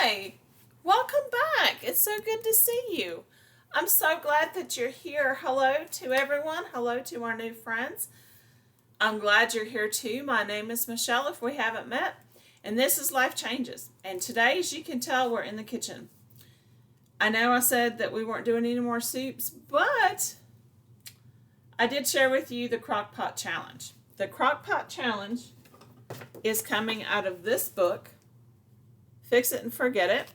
Hi, welcome back. It's so good to see you. I'm so glad that you're here. Hello to everyone. Hello to our new friends. I'm glad you're here too. My name is Michelle, if we haven't met, and this is Life Changes. And today, as you can tell, we're in the kitchen. I know I said that we weren't doing any more soups, but I did share with you the crock pot challenge. The crock pot challenge is coming out of this book, Fix It and Forget It.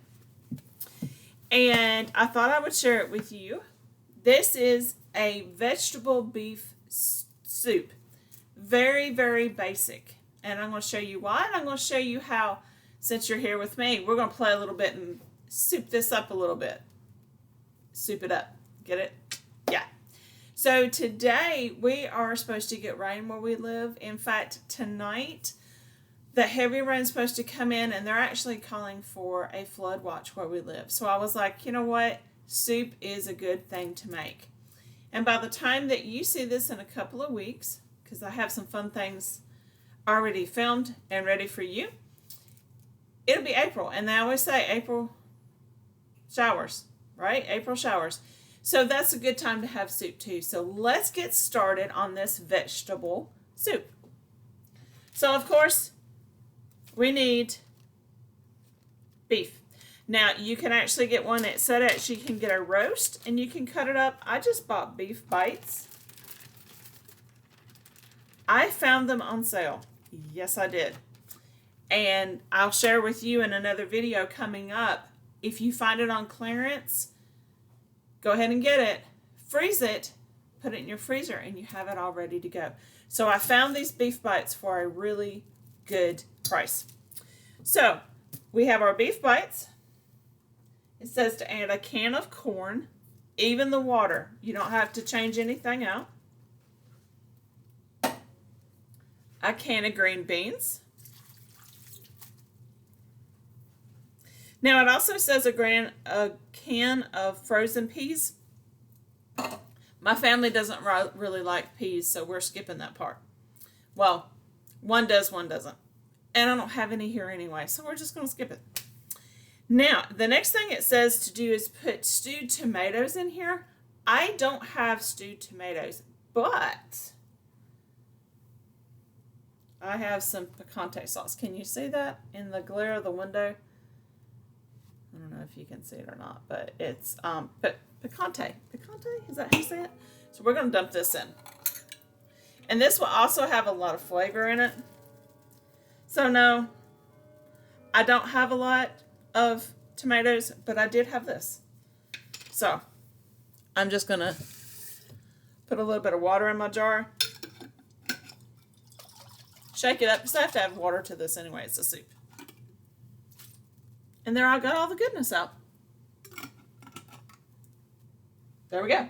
And I thought I would share it with you. This is a vegetable beef soup. Very, very basic. And I'm going to show you why, and I'm going to show you how, since you're here with me, we're going to play a little bit and soup this up a little bit. Soup it up. Get it? Yeah. So today we are supposed to get rain where we live. In fact, tonight the heavy rain's supposed to come in, and they're actually calling for a flood watch where we live. So I was like, you know what? Soup is a good thing to make. And by the time that you see this in a couple of weeks, because I have some fun things already filmed and ready for you, it'll be April. And they always say April showers, right? April showers. So that's a good time to have soup too. So let's get started on this vegetable soup. So of course, we need beef. Now, you can actually get one that said actually you can get a roast and you can cut it up. I just bought beef bites. I found them on sale. Yes, I did. And I'll share with you in another video coming up. If you find it on clearance, go ahead and get it. Freeze it. Put it in your freezer and you have it all ready to go. So I found these beef bites for a really good price. So we have our beef bites. It says to add a can of corn, even the water. You don't have to change anything out. A can of green beans. Now it also says a can of frozen peas. My family doesn't really like peas, so we're skipping that part. Well, one does, one doesn't. And I don't have any here anyway, so we're just going to skip it. Now, the next thing it says to do is put stewed tomatoes in here. I don't have stewed tomatoes, but I have some picante sauce. Can you see that in the glare of the window? I don't know if you can see it or not, but it's picante. Picante? Is that how you say it? So we're going to dump this in. And this will also have a lot of flavor in it. So no, I don't have a lot of tomatoes, but I did have this. So I'm just going to put a little bit of water in my jar. Shake it up, because I have to add water to this anyway. It's a soup. And there I got all the goodness out. There we go.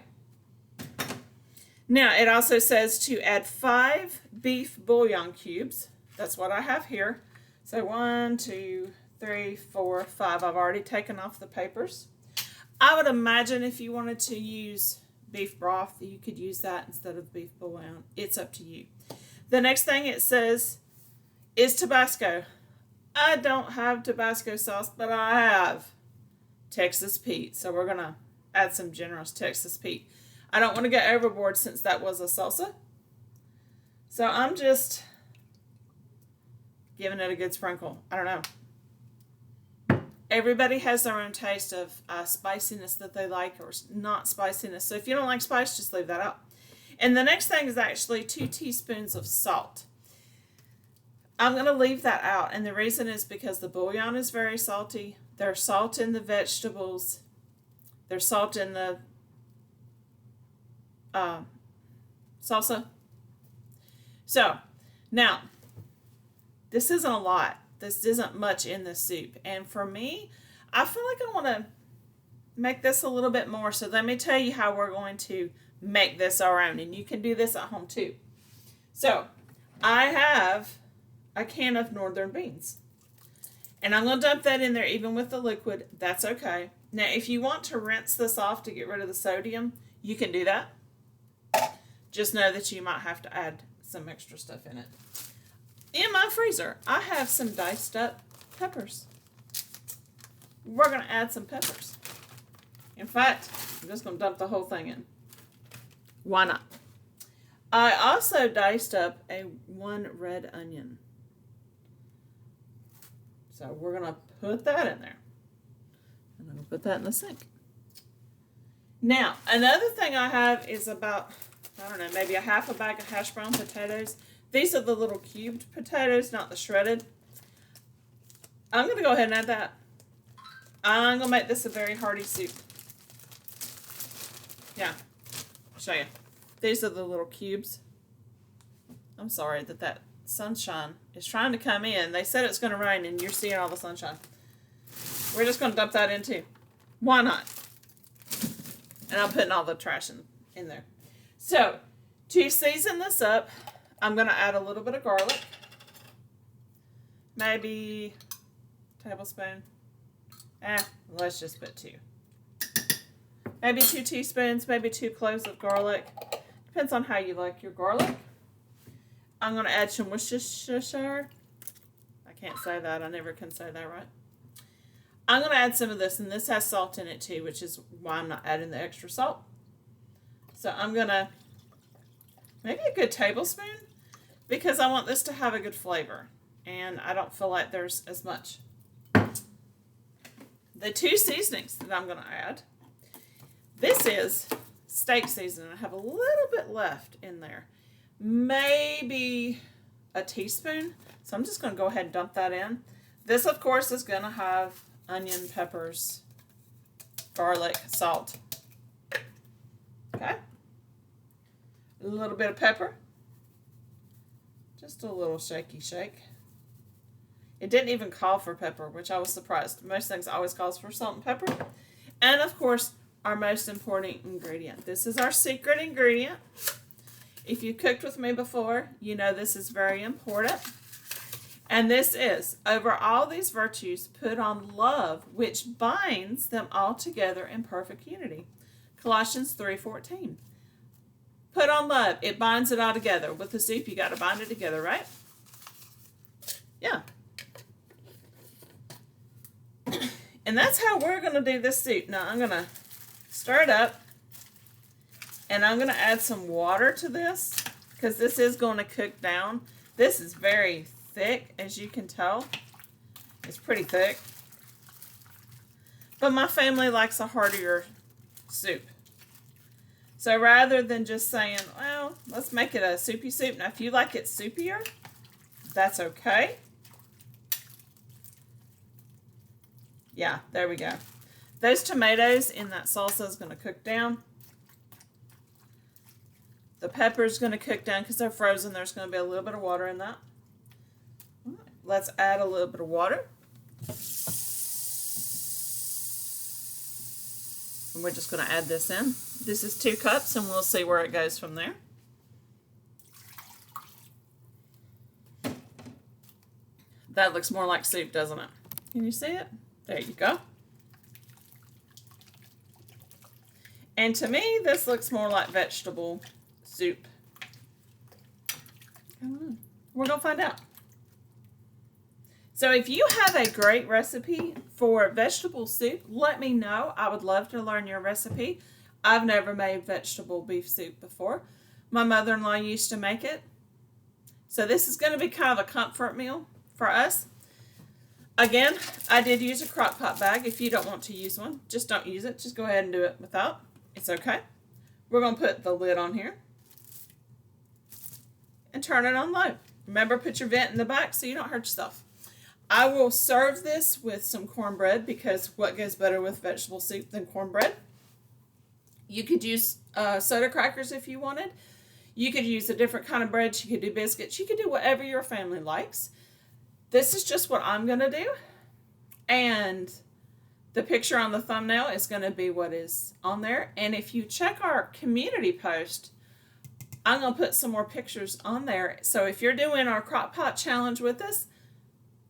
Now, it also says to add 5 beef bouillon cubes. That's what I have here. So 1, 2, 3, 4, 5. I've already taken off the papers. I would imagine if you wanted to use beef broth, you could use that instead of beef bouillon. It's up to you. The next thing it says is Tabasco. I don't have Tabasco sauce, but I have Texas Pete. So we're going to add some generous Texas Pete. I don't want to get overboard since that was a salsa. So I'm just giving it a good sprinkle. I don't know. Everybody has their own taste of spiciness that they like or not spiciness. So if you don't like spice, just leave that out. And the next thing is actually 2 teaspoons of salt. I'm going to leave that out. And the reason is because the bouillon is very salty. There's salt in the vegetables. There's salt in the salsa. So now, this isn't a lot. This isn't much in the soup. And for me, I feel like I want to make this a little bit more. So let me tell you how we're going to make this our own. And you can do this at home too. So I have a can of northern beans. And I'm going to dump that in there even with the liquid. That's okay. Now, if you want to rinse this off to get rid of the sodium, you can do that. Just know that you might have to add some extra stuff in it. In my freezer, I have some diced up peppers. we're going to add some peppers. In fact, I'm just going to dump the whole thing in. Why not? I also diced up one red onion. So we're going to put that in there. And I'm going to put that in the sink. Now, another thing I have is about, I don't know, maybe a half a bag of hash brown potatoes. These are the little cubed potatoes, not the shredded. I'm going to go ahead and add that. I'm going to make this a very hearty soup. Yeah, I'll show you. These are the little cubes. I'm sorry that sunshine is trying to come in. They said it's going to rain and you're seeing all the sunshine. We're just going to dump that in too. Why not? And I'm putting all the trash in there. So, to season this up, I'm going to add a little bit of garlic. Maybe a tablespoon. Let's just put 2. Maybe 2 teaspoons, maybe 2 cloves of garlic. Depends on how you like your garlic. I'm going to add some Worcestershire. I can't say that. I never can say that right. I'm going to add some of this, and this has salt in it too, which is why I'm not adding the extra salt. So I'm going to, maybe a good tablespoon, because I want this to have a good flavor, and I don't feel like there's as much. The 2 seasonings that I'm going to add, this is steak seasoning. I have a little bit left in there. Maybe a teaspoon. So I'm just going to go ahead and dump that in. This, of course, is going to have onion, peppers, garlic, salt. Okay. A little bit of pepper. Just a little shaky shake. It didn't even call for pepper, which I was surprised. Most things always calls for salt and pepper. And, of course, our most important ingredient. This is our secret ingredient. If you cooked with me before, you know this is very important. And this is, over all these virtues, put on love, which binds them all together in perfect unity. Colossians 3:14. Put on love. It binds it all together. With the soup, you got to bind it together, right? Yeah. And that's how we're going to do this soup. Now, I'm going to stir it up. And I'm going to add some water to this, because this is going to cook down. This is very thick, as you can tell. It's pretty thick. But my family likes a heartier soup. So rather than just saying, well, let's make it a soupy soup. Now, if you like it soupier, that's okay. Yeah, there we go. Those tomatoes in that salsa is going to cook down. The pepper is going to cook down because they're frozen. There's going to be a little bit of water in that. All right, let's add a little bit of water. And we're just going to add this in. This is 2 cups, and we'll see where it goes from there. That looks more like soup, doesn't it? Can you see it? There you go. And to me, this looks more like vegetable soup. I don't know. We're going to find out. So if you have a great recipe for vegetable soup, let me know. I would love to learn your recipe. I've never made vegetable beef soup before. My mother-in-law used to make it. So this is going to be kind of a comfort meal for us. Again, I did use a crock pot bag. If you don't want to use one, just don't use it. Just go ahead and do it without. It's okay. We're going to put the lid on here and turn it on low. Remember, put your vent in the back so you don't hurt yourself. I will serve this with some cornbread, because what goes better with vegetable soup than cornbread? You could use soda crackers if you wanted. You could use a different kind of bread. You could do biscuits. You could do whatever your family likes. This is just what I'm going to do. And the picture on the thumbnail is going to be what is on there. And if you check our community post, I'm going to put some more pictures on there. So if you're doing our crock pot challenge with us,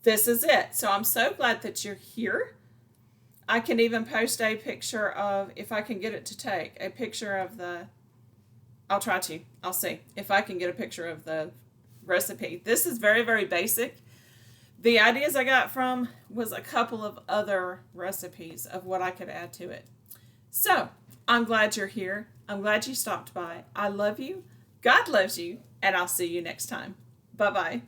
this is it. So I'm so glad that you're here. I can even post a picture of, if I can get it to take, a picture of the, I'll try to. I'll see if I can get a picture of the recipe. This is very, very basic. The ideas I got from was a couple of other recipes of what I could add to it. So, I'm glad you're here. I'm glad you stopped by. I love you. God loves you. And I'll see you next time. Bye-bye.